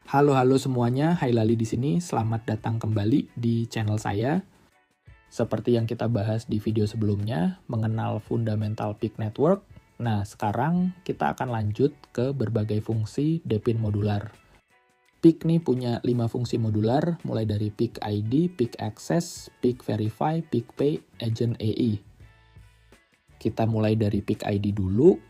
Halo semuanya, Hai Lali di sini. Selamat datang kembali di channel saya. Seperti yang kita bahas di video sebelumnya, mengenal fundamental peak network. Nah, sekarang kita akan lanjut ke berbagai fungsi Depin modular. Peak nih punya 5 fungsi modular, mulai dari peak ID, peak access, peak verify, peak pay, agent AE. Kita mulai dari peak ID dulu.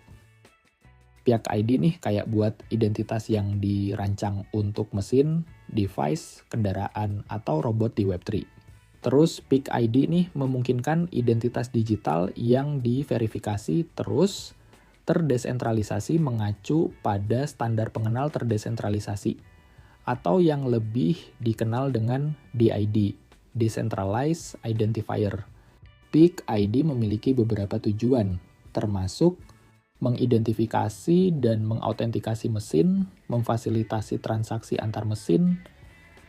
Peak ID nih kayak buat identitas yang dirancang untuk mesin, device, kendaraan, atau robot di Web3. Terus peak ID nih memungkinkan identitas digital yang diverifikasi terus terdesentralisasi mengacu pada standar pengenal terdesentralisasi atau yang lebih dikenal dengan DID, Decentralized Identifier. Peak ID memiliki beberapa tujuan, termasuk mengidentifikasi dan mengautentikasi mesin, memfasilitasi transaksi antar mesin,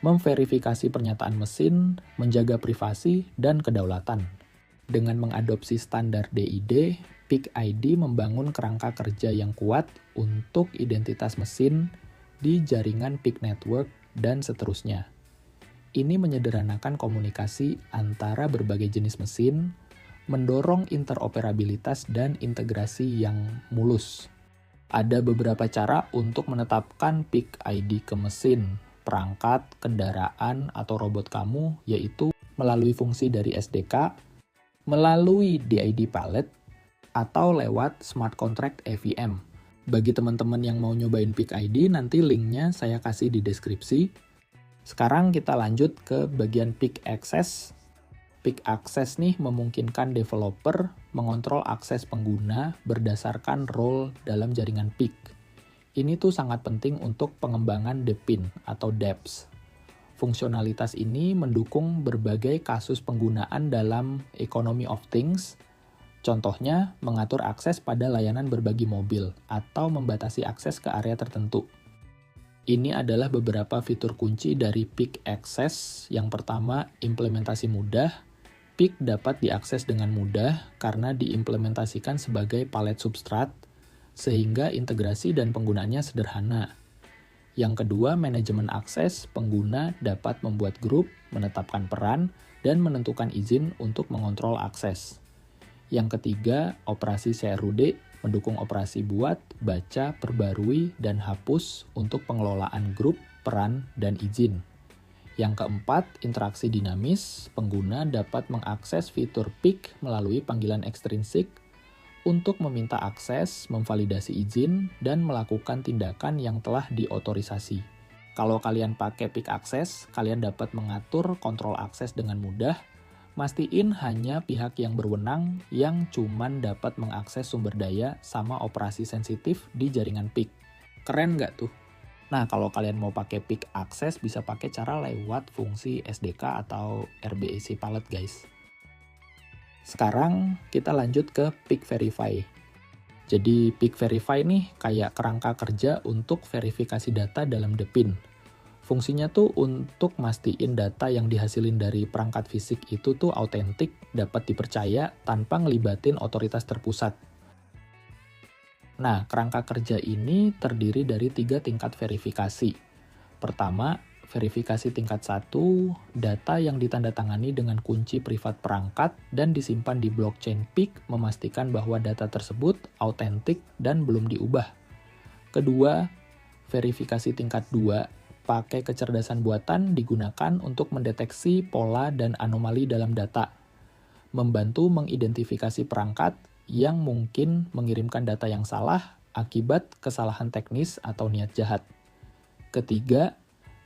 memverifikasi pernyataan mesin, menjaga privasi, dan kedaulatan. Dengan mengadopsi standar DID, Peak ID membangun kerangka kerja yang kuat untuk identitas mesin di jaringan Peak Network dan seterusnya. Ini menyederhanakan komunikasi antara berbagai jenis mesin, mendorong interoperabilitas dan integrasi yang mulus. Ada beberapa cara untuk menetapkan peak ID ke mesin, perangkat, kendaraan, atau robot kamu, yaitu melalui fungsi dari SDK, melalui DID palette, atau lewat smart contract EVM. Bagi teman-teman yang mau nyobain peak ID, nanti linknya saya kasih di deskripsi. Sekarang kita lanjut ke bagian peak access. Peak access nih memungkinkan developer mengontrol akses pengguna berdasarkan role dalam jaringan peak. Ini tuh sangat penting untuk pengembangan Depin atau DEPS. Fungsionalitas ini mendukung berbagai kasus penggunaan dalam economy of things. Contohnya, mengatur akses pada layanan berbagi mobil atau membatasi akses ke area tertentu. Ini adalah beberapa fitur kunci dari peak access. Yang pertama, implementasi mudah. Peak dapat diakses dengan mudah karena diimplementasikan sebagai palet substrat, sehingga integrasi dan penggunaannya sederhana. Yang kedua, manajemen akses. Pengguna dapat membuat grup, menetapkan peran, dan menentukan izin untuk mengontrol akses. Yang ketiga, operasi CRUD, mendukung operasi buat, baca, perbarui, dan hapus untuk pengelolaan grup, peran, dan izin. Yang keempat, interaksi dinamis. Pengguna dapat mengakses fitur peak melalui panggilan ekstrinsik untuk meminta akses, memvalidasi izin, dan melakukan tindakan yang telah diotorisasi. Kalau kalian pakai peak access, kalian dapat mengatur kontrol akses dengan mudah. Mastiin hanya pihak yang berwenang yang cuman dapat mengakses sumber daya sama operasi sensitif di jaringan peak. Keren nggak tuh? Nah, kalau kalian mau pakai peak access, bisa pakai cara lewat fungsi SDK atau RBAC palette, guys. Sekarang, kita lanjut ke peak verify. Jadi, peak verify nih kayak kerangka kerja untuk verifikasi data dalam Depin. Fungsinya tuh untuk mastiin data yang dihasilin dari perangkat fisik itu tuh autentik, dapat dipercaya tanpa ngelibatin otoritas terpusat. Nah, kerangka kerja ini terdiri dari 3 tingkat verifikasi. Pertama, verifikasi tingkat 1, data yang ditandatangani dengan kunci privat perangkat dan disimpan di blockchain peak memastikan bahwa data tersebut autentik dan belum diubah. Kedua, verifikasi tingkat 2, pakai kecerdasan buatan digunakan untuk mendeteksi pola dan anomali dalam data, membantu mengidentifikasi perangkat yang mungkin mengirimkan data yang salah akibat kesalahan teknis atau niat jahat. Ketiga,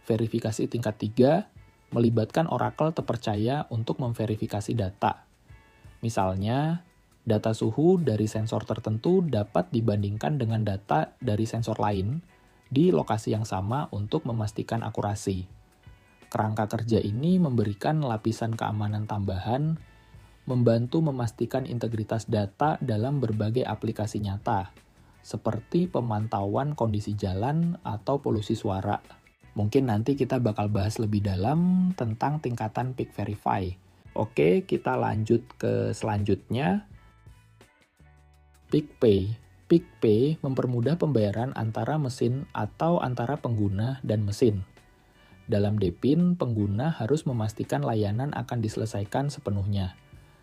verifikasi tingkat 3, melibatkan oracle terpercaya untuk memverifikasi data. Misalnya, data suhu dari sensor tertentu dapat dibandingkan dengan data dari sensor lain di lokasi yang sama untuk memastikan akurasi. Kerangka kerja ini memberikan lapisan keamanan tambahan, membantu memastikan integritas data dalam berbagai aplikasi nyata, seperti pemantauan kondisi jalan atau polusi suara. Mungkin nanti kita bakal bahas lebih dalam tentang tingkatan peak verify. Oke, kita lanjut ke selanjutnya. Peak pay. PicPay mempermudah pembayaran antara mesin atau antara pengguna dan mesin. Dalam DePIN, pengguna harus memastikan layanan akan diselesaikan sepenuhnya.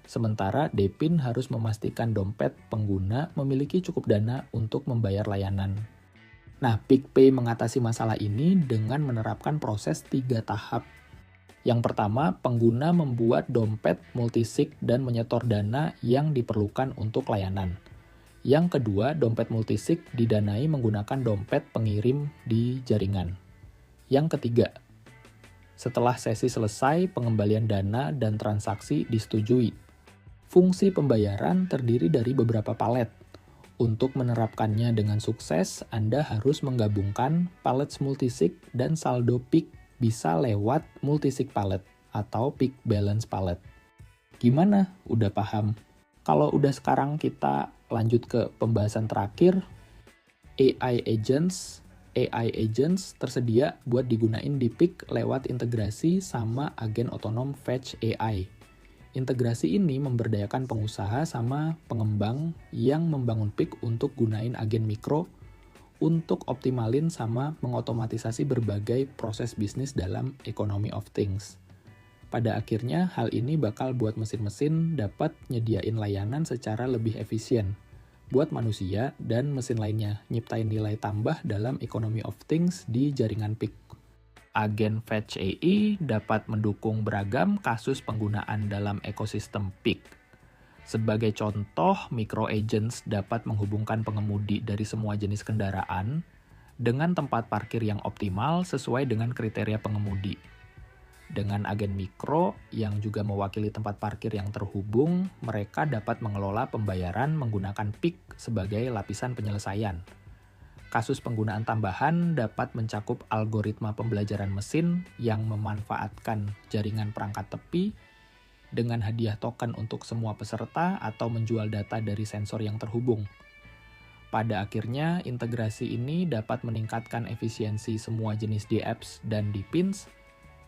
Sementara DePIN harus memastikan dompet pengguna memiliki cukup dana untuk membayar layanan. Nah, PicPay mengatasi masalah ini dengan menerapkan proses 3 tahap. Yang pertama, pengguna membuat dompet multisig dan menyetor dana yang diperlukan untuk layanan. Yang kedua, dompet multisig didanai menggunakan dompet pengirim di jaringan. Yang ketiga, setelah sesi selesai, pengembalian dana dan transaksi disetujui. Fungsi pembayaran terdiri dari beberapa palet. Untuk menerapkannya dengan sukses, Anda harus menggabungkan pallets multisig dan saldo PIK bisa lewat multisig pallet atau PIK balance pallet. Gimana? Udah paham? Kalau udah sekarang kita lanjut ke pembahasan terakhir, AI agents. AI agents tersedia buat digunain di PIK lewat integrasi sama agen otonom Fetch AI. Integrasi ini memberdayakan pengusaha sama pengembang yang membangun PIK untuk gunain agen mikro untuk optimalin sama mengotomatisasi berbagai proses bisnis dalam economy of things. Pada akhirnya, hal ini bakal buat mesin-mesin dapat nyediain layanan secara lebih efisien buat manusia dan mesin lainnya, nyiptain nilai tambah dalam economy of things di jaringan PIK. Agen Fetch AI dapat mendukung beragam kasus penggunaan dalam ekosistem PIK. Sebagai contoh, micro agents dapat menghubungkan pengemudi dari semua jenis kendaraan dengan tempat parkir yang optimal sesuai dengan kriteria pengemudi. Dengan agen mikro yang juga mewakili tempat parkir yang terhubung, mereka dapat mengelola pembayaran menggunakan PIK sebagai lapisan penyelesaian. Kasus penggunaan tambahan dapat mencakup algoritma pembelajaran mesin yang memanfaatkan jaringan perangkat tepi dengan hadiah token untuk semua peserta atau menjual data dari sensor yang terhubung. Pada akhirnya, integrasi ini dapat meningkatkan efisiensi semua jenis DApps dan DePINs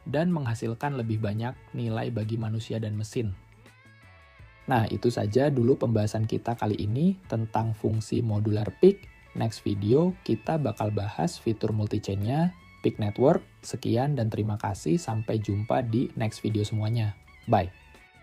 dan menghasilkan lebih banyak nilai bagi manusia dan mesin. Nah, itu saja dulu pembahasan kita kali ini tentang fungsi modular PIK. Next video, kita bakal bahas fitur multi-chain-nya, PIK Network. Sekian dan terima kasih, sampai jumpa di next video semuanya. Bye!